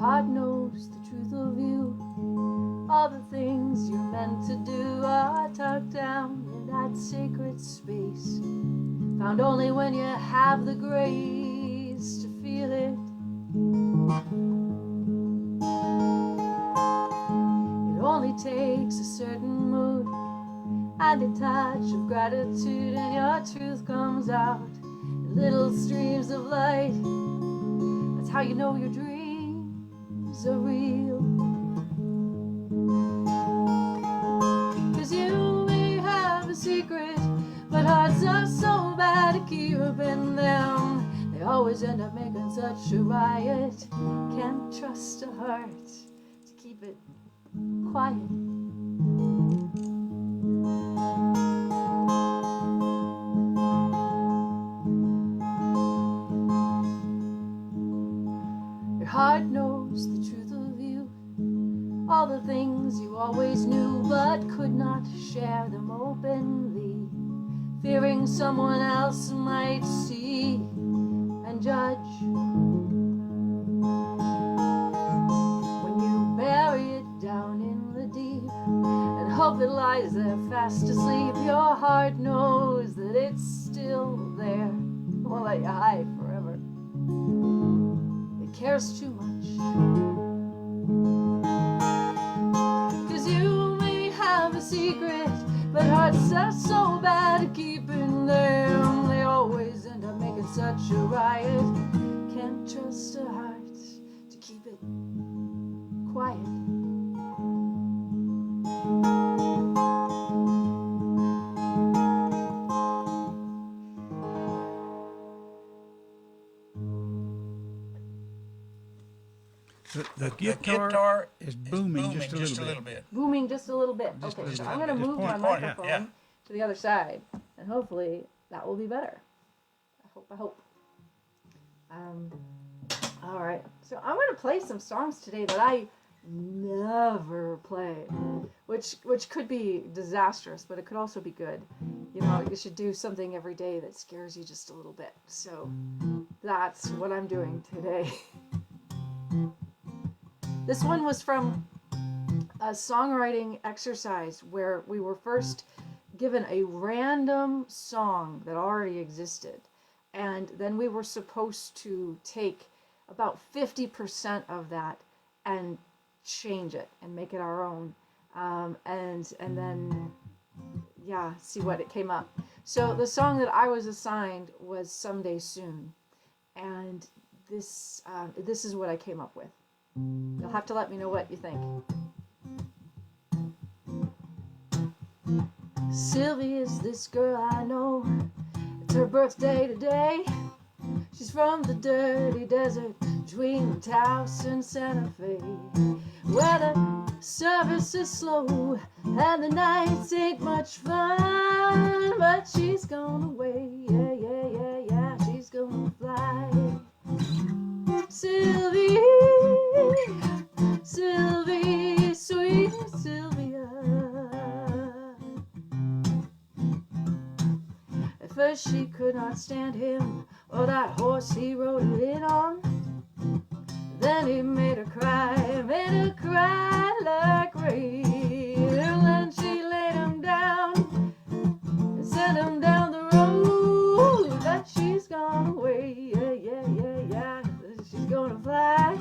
heart knows the truth of you. All the things you're meant to do are tucked down in that sacred space, found only when you have the grace to feel it. It only takes a certain mood and a touch of gratitude, and your truth comes out in little streams of light. That's how you know your dreams are real. 'Cause you may have a secret, but hearts are so bad to keep up in them. They always end up making such a riot. Can't trust a heart to keep it quiet. Your heart knows the truth of you, all the things you always knew but could not share them openly, fearing someone else might see and judge. When you bury it down in the deep and hope it lies there fast asleep, your heart knows that it's still there. It won't let you hide forever. It cares too much. 'Cause you may have a secret, but hearts are so bad at keeping them. They always end up making such a riot. Can't trust a heart to keep it quiet. The guitar is booming just a little bit. Booming just a little bit. Just a Okay, little so I'm bit. going to Just move my point, microphone to the other side, and hopefully that will be better. I hope. All right, so I'm going to play some songs today that I never play, which could be disastrous, but it could also be good. You know, you should do something every day that scares you just a little bit. So that's what I'm doing today. This one was from a songwriting exercise where we were first given a random song that already existed, and then we were supposed to take about 50% of that and change it and make it our own, and then see what it came up. So the song that I was assigned was "Someday Soon," and this is what I came up with. You'll have to let me know what you think. Sylvie is this girl I know. It's her birthday today. She's from the dirty desert between Taos and Santa Fe, where the service is slow and the nights ain't much fun. But she's gone away, yeah, she's gonna fly. Sylvie, Sylvie, sweet Sylvia. At first she could not stand him or that horse he rode in on. Then he made her cry like rain. And then she laid him down and sent him down the road. But she's gone away, yeah, she's gonna fly.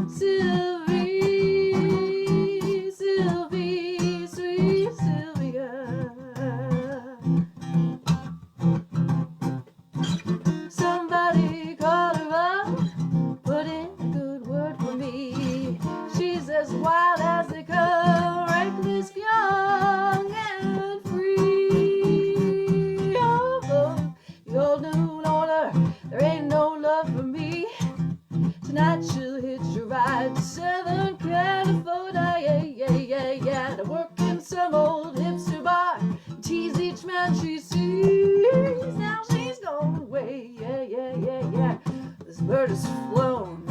Sylvie, Sylvie, sweet Sylvia. Somebody call her up, put in a good word for me. She's as wild as they come, reckless, young, and free. Oh, the old noon order, there ain't no love for me. Tonight she'll hitch a ride to Southern California, yeah, to work in some old hipster bar, tease each man she sees. Now she's gone away, yeah, this bird has flown.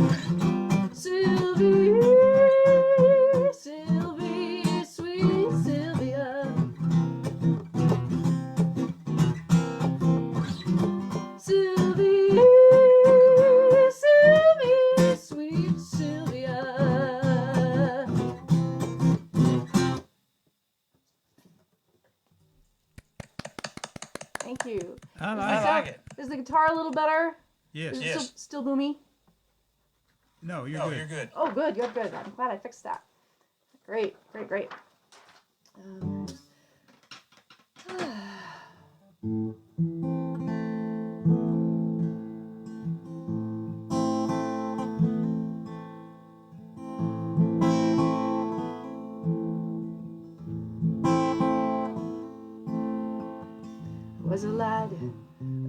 Sylvie, Sylvie, sweet Sylvia. Sylvie, Sylvie, sweet Sylvia. Is the guitar a little better? Yes. Is it still boomy? No, you're good. You're good. Oh, good. You're good. I'm glad I fixed that. Great. Was a lad of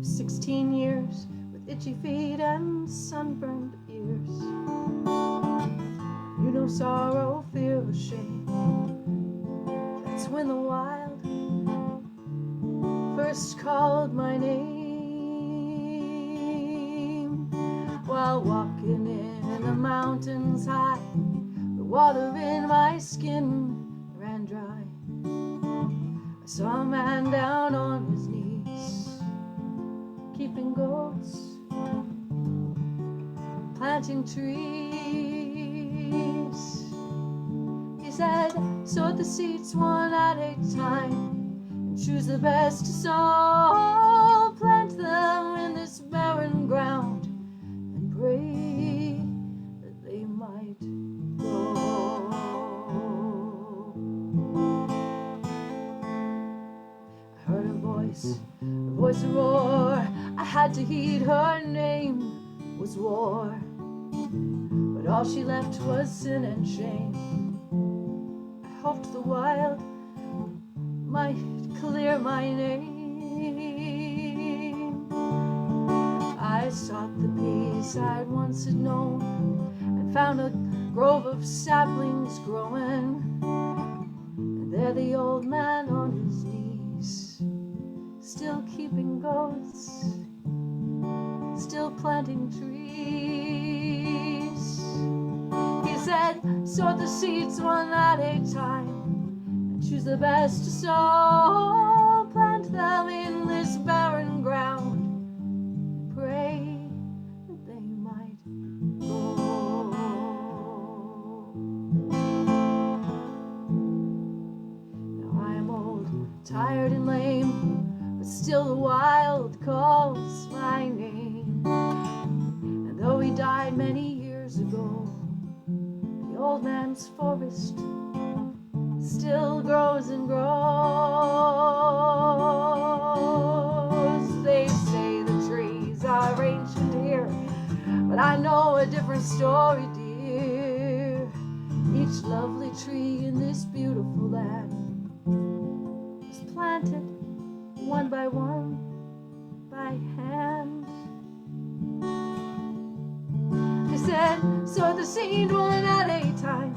16 years with itchy feet and sunburned ears. Knew no sorrow, fear, or shame. That's when the wild first called my name. While walking in the mountains high, the water in my skin ran dry. I saw a man down on his knees, keeping goats, planting trees. He said, sort the seeds one at a time, and choose the best to sow. Plant them in this barren ground, and pray that they might grow. I heard a voice roar. I had to heed, her name was War. But all she left was sin and shame. I hoped the wild might clear my name. I sought the peace I'd once had known, and found a grove of saplings growing. And there the old man on his knees, still keeping goats, still planting trees. He said, sort the seeds one at a time, and choose the best to sow. Plant them in this barren ground, and pray that they might grow. Now I am old, tired and lame, but still the wild calls my name. And though he died many years ago, the old man's forest still grows and grows. They say the trees are ancient here, but I know a different story, dear. Each lovely tree in this beautiful land was planted one by one, by hand. They said, sow the seed one at a time,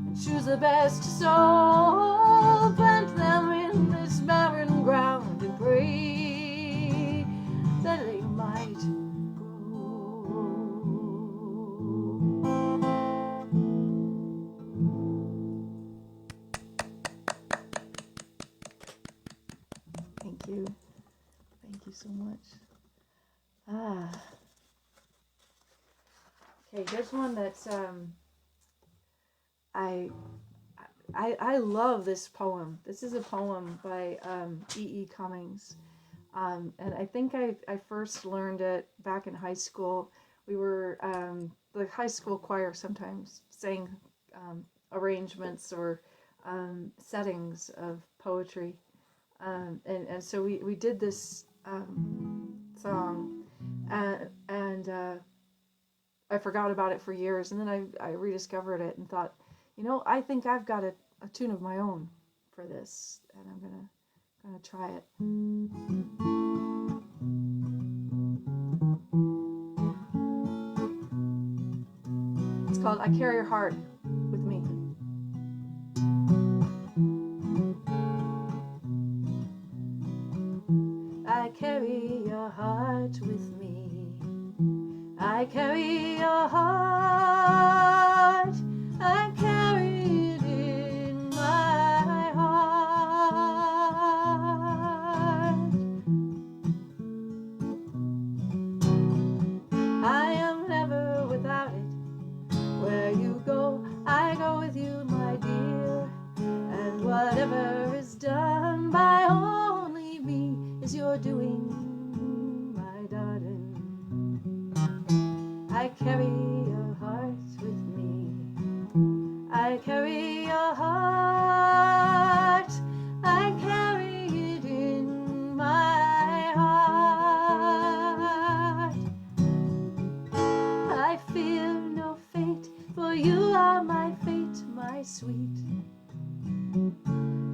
and choose the best to sow. Plant them in this barren ground, and pray that they might grow. Thank you. Thank you so much. Okay, here's one that's I love this poem. This is a poem by E.E. Cummings, and I think I first learned it back in high school. We were the high school choir sometimes sang arrangements or settings of poetry. And so we did this song, and I forgot about it for years, and then I rediscovered it and thought, I think I've got a tune of my own for this, and I'm gonna try it. It's called "I Carry Your Heart with Me." I carry your heart with me. I carry your heart. I carry it in my heart. I am never without it. Where you go, I go with you, my dear. And whatever is done by only me is your doing, my I carry your heart with me. I carry your heart. I carry it in my heart. I fear no fate, for you are my fate, my sweet.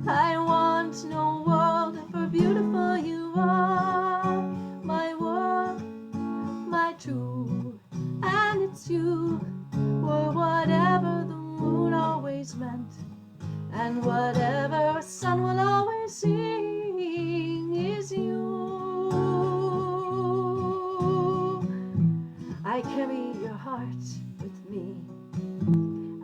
I want no world, for beautiful you are. My world, my true, and it's you. Were whatever the moon always meant, and whatever a sun will always sing is you. I carry your heart with me.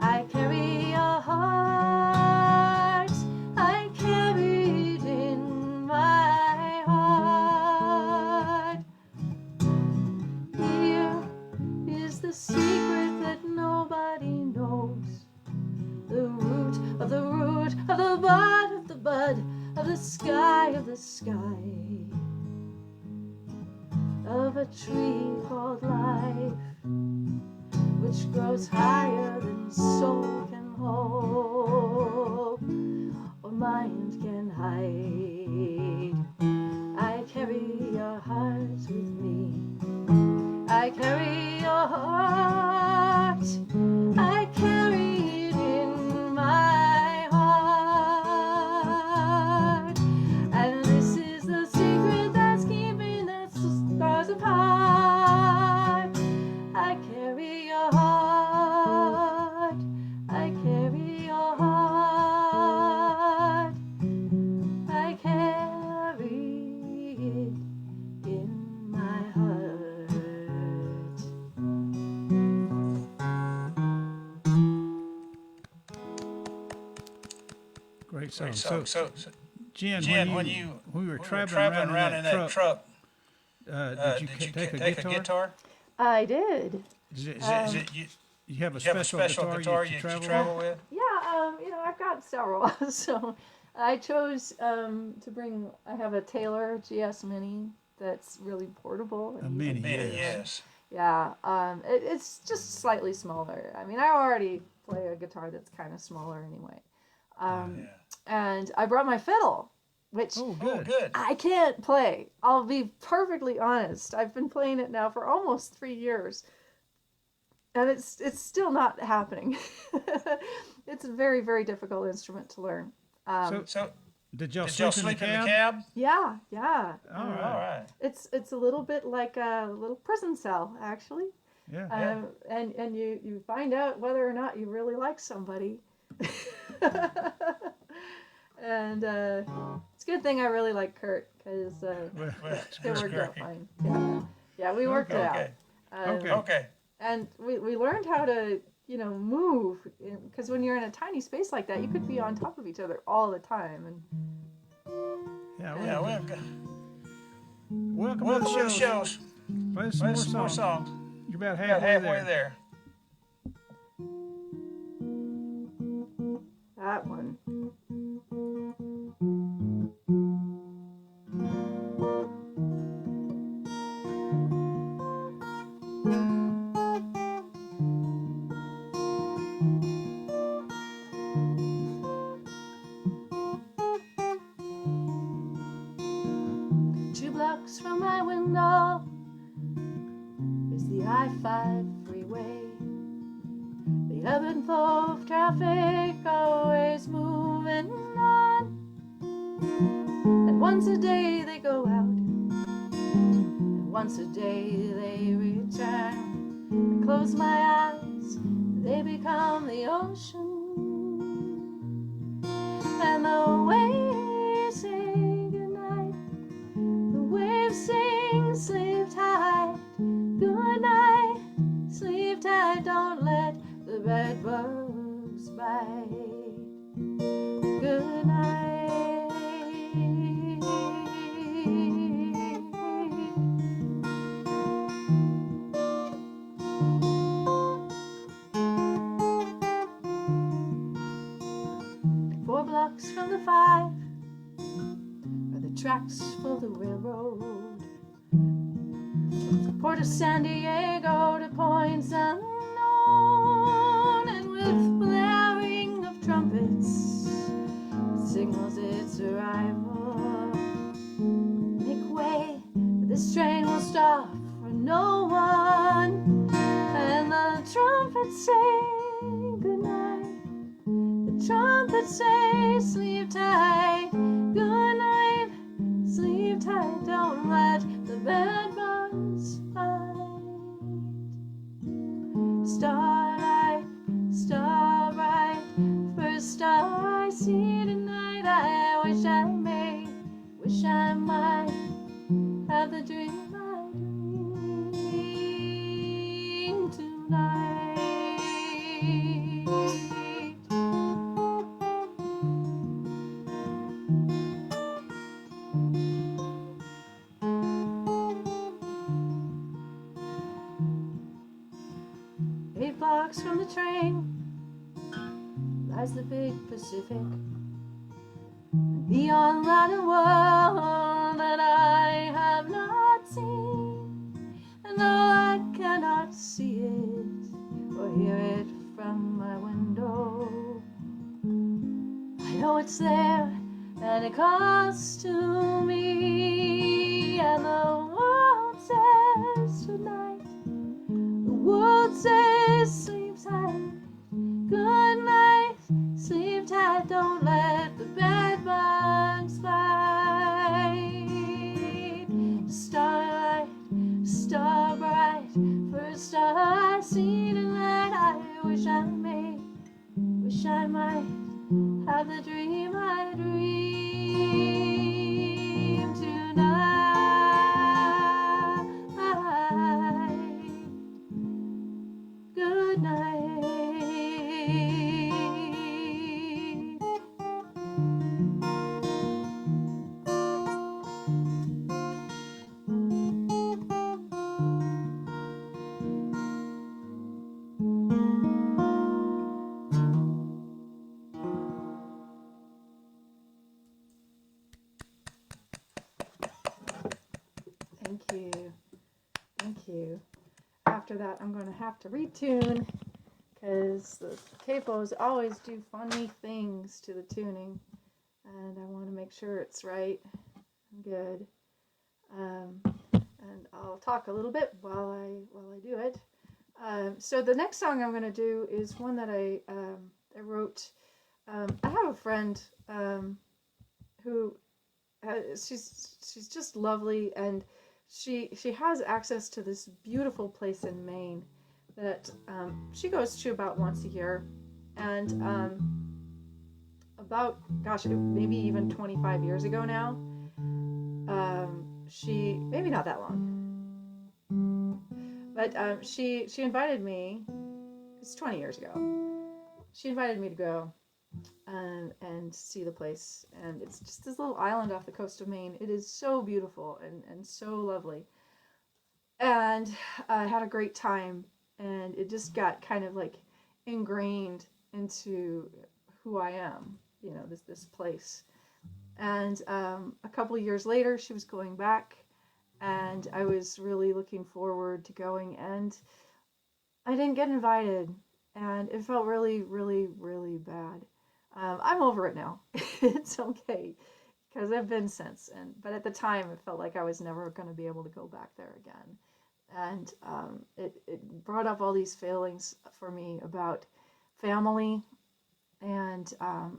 I carry your heart. I carry it in my heart. Here is the secret that nobody knows. The root of the root of the bud of the bud of the sky of a tree called life, which grows higher than soul can hope or mind can hide. I carry your heart with me. I carry your heart. I carry it in my heart. And this is the secret that's keeping the stars apart. I carry your heart. I carry your heart. I carry it in my heart. Great song. So Jen, when we were traveling around in that truck, did you take a guitar? I did. Is it you have a special guitar you travel with? Yeah, I've got several. So I chose to bring, I have a Taylor GS Mini that's really portable. A Mini, yes. Yeah, it's just slightly smaller. I mean, I already play a guitar that's kind of smaller anyway. And I brought my fiddle, which Good. I can't play. I'll be perfectly honest. I've been playing it now for almost 3 years. And it's still not happening. It's a very, very difficult instrument to learn. So did y'all sleep in the cab? Yeah. All right. It's a little bit like a little prison cell, actually. Yeah. And you find out whether or not you really like somebody. And it's a good thing I really like Kurt, because it worked out fine. Yeah, we worked it out. Okay. And we learned how to, move, because when you're in a tiny space like that, you could be on top of each other all the time. And welcome to the shows. Play some more songs. You're about halfway there. that one. From my window is the I-5 freeway. The ebb and flow of traffic always moving on. And once a day they go out, and once a day they return. I close my eyes, they become the ocean. And the waves say goodnight. Sing, sleep tight, good night, sleep tight, don't let the bed bugs bite, good night. 4 blocks from the 5 are the tracks for the railroad. Port of San Diego to Point starlight, starbright, first star I see tonight. I wish I may, wish I might have the dream I dream tonight. 8 blocks from the train lies the big Pacific. Beyond that a world that I have not seen, and though I cannot see it or hear it from my window, I know it's there and it calls to me. And the world says tonight, the world says sleep tight, good night, sleep tight, don't let the bed bugs bite. Starlight, star bright, first star I see tonight. I wish I may, wish I might have the dream I dream tonight. Good night. Thank you. Thank you. After that, I'm going to have to retune because the capos always do funny things to the tuning, and I want to make sure it's right and good. And I'll talk a little bit while I do it. So the next song I'm going to do is one that I wrote. I have a friend who she's just lovely, and she has access to this beautiful place in Maine that she goes to about once a year, and about, gosh, maybe even 25 years ago now, she, maybe not that long, but she invited me, it's 20 years ago, she invited me to go and see the place. And it's just this little island off the coast of Maine. It is so beautiful and so lovely. And I had a great time, and it just got kind of like ingrained into who I am, you know, this place. And a couple of years later, she was going back, and I was really looking forward to going, and I didn't get invited, and it felt really, really, really bad. I'm over it now. It's okay, because I've been since. But at the time, it felt like I was never going to be able to go back there again. And it brought up all these feelings for me about family, and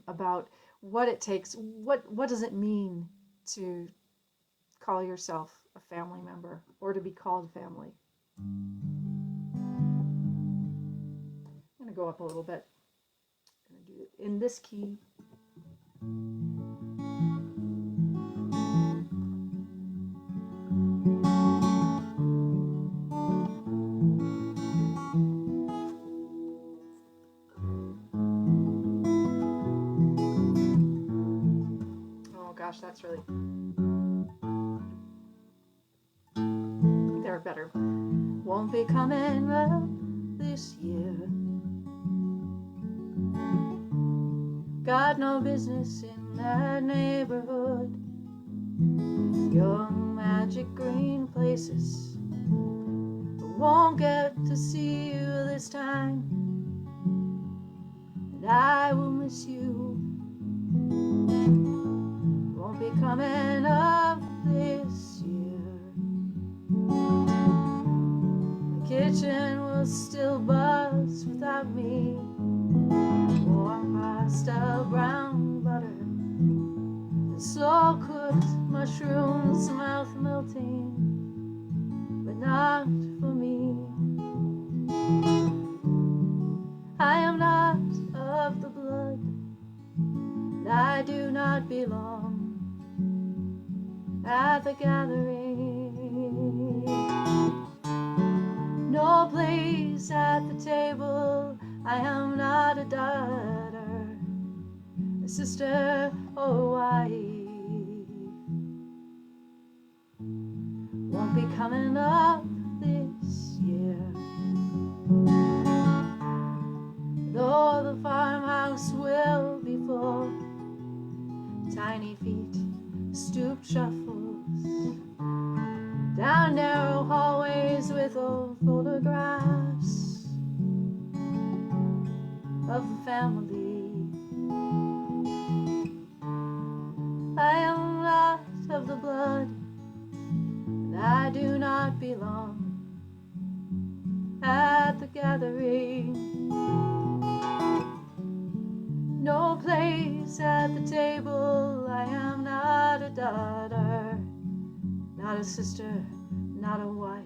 about what it takes. What does it mean to call yourself a family member, or to be called family? I'm going to go up a little bit. I'm going to do it in this key. Oh gosh, that's really... They're better. Won't be coming up this year. Got no business in that neighborhood. Young magic green places. Won't get to see you this time, and I will miss you. Won't be coming up this year. The kitchen will still buzz without me. Warm pasta, brown butter, and slow-cooked mushrooms, mouth melting, but not for me. I do not belong at the gathering. No place at the table, I am not a daughter, a sister, or a wife. Won't be coming up this year. Though the farmhouse will be full, tiny feet, stooped shuffles, down narrow hallways with old photographs of the family. I am not of the blood, and I do not belong at the gathering. No place at the table, I am not a daughter, not a sister, not a wife.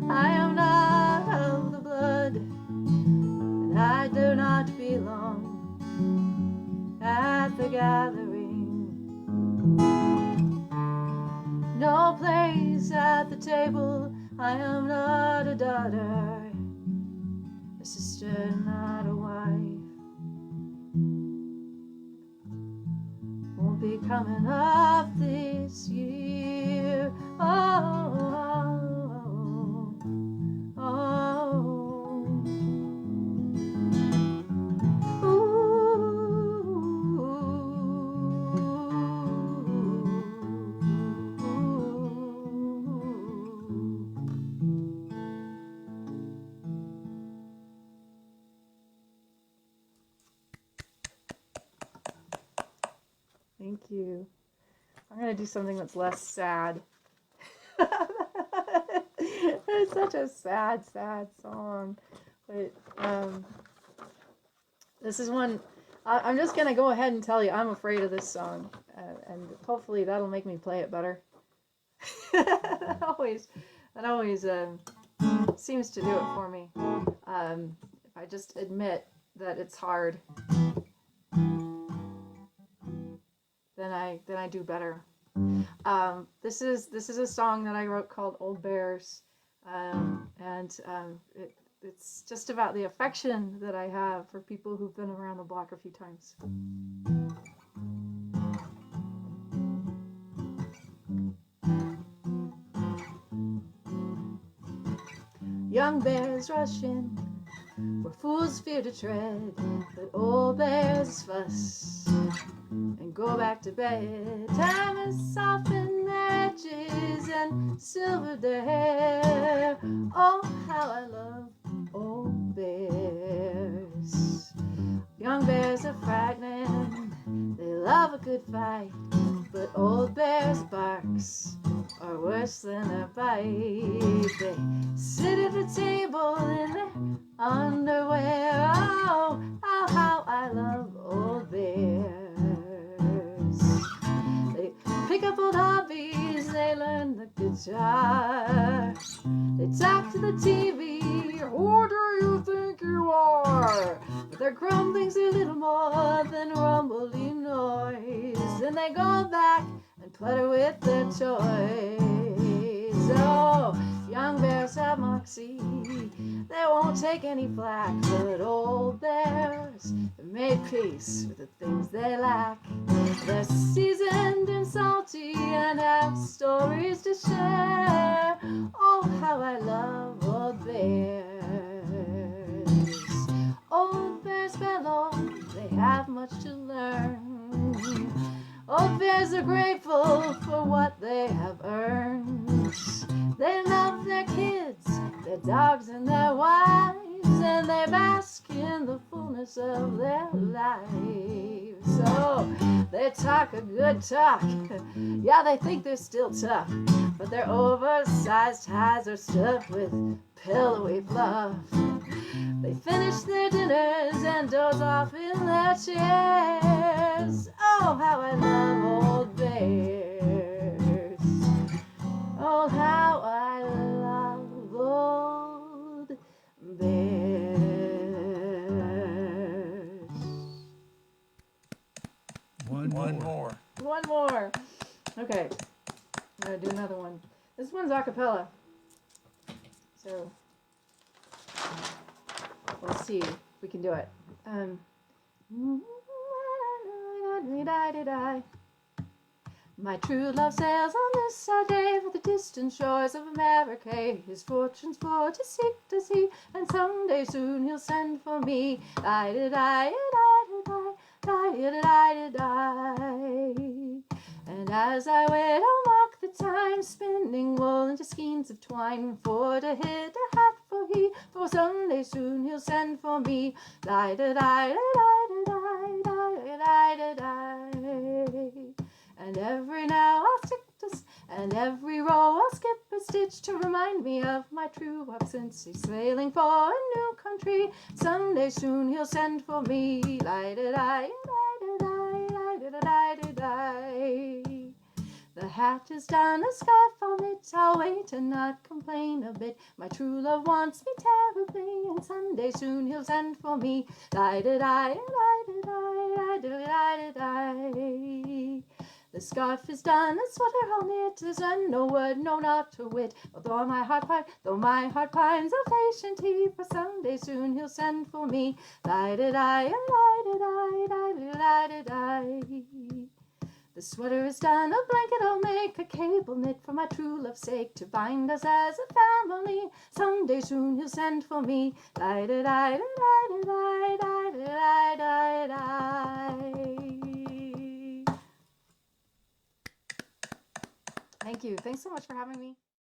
I am not of the blood, and I do not belong at the gathering. No place at the table, I am not a daughter, a sister, not a wife. Won't be coming up this year. Oh, oh, oh. Thank you. I'm going to do something that's less sad. It's such a sad, sad song. But this is one, I'm just going to go ahead and tell you, I'm afraid of this song. And hopefully that'll make me play it better. That always seems to do it for me. If I just admit that it's hard, then I do better. This is a song that I wrote called Old Bears, it's just about the affection that I have for people who've been around the block a few times. Young bears rush in where fools fear to tread, but old bears fuss and go back to bed. Time has softened their edges and silvered their hair. Oh, how I love old bears. Young bears are frightening, they love a good fight, but old bears' barks are worse than their bite. They sit at the table in their underwear. Oh, oh, how I love old bears. They pick up old hobbies, they learn the guitar. They talk to the TV, who do you think you are? But their grumbling's a little more than rumbling noise. Then they go back and putter with their toys. Oh, young bears have moxie, they won't take any flack. But old bears have made peace with the things they lack. They're seasoned and salty and have stories to share. Oh, how I love old bears. Old bears fellow, they have much to learn. Old bears are grateful for what they have earned. They love their kids, their dogs and their wives, and they bask in the fullness of their lives. So they talk a good talk. Yeah, they think they're still tough, but their oversized ties are stuffed with pillowy fluff. They finish their dinners and doze off in their chairs. Oh, how I love old bears. Oh, how I love old bears. Okay, I'm gonna do another one. This one's a cappella. So let's see if we can do it. My true love sails on this side day for the distant shores of America. His fortune's for to seek to see, and someday soon he'll send for me. And as I wait, I'll mark the time, spinning wool into skeins of twine, for to hit a hat for he, for someday soon he'll send for me. And every now I'll stick to, and every row I'll skip a stitch to remind me of my true love, since he's sailing for a new country. Someday soon he'll send for me. The hat is done, a scarf on it, I'll wait and not complain a bit. My true love wants me terribly, and someday soon he'll send for me. The scarf is done, a sweater I'll knit, is done, no word, no not a whit. Though my heart pines, I'll patient he, for someday soon he'll send for me. The sweater is done, a blanket I'll make, a cable knit for my true love's sake, to bind us as a family. Someday soon he'll send for me. Thank you. Thanks so much for having me.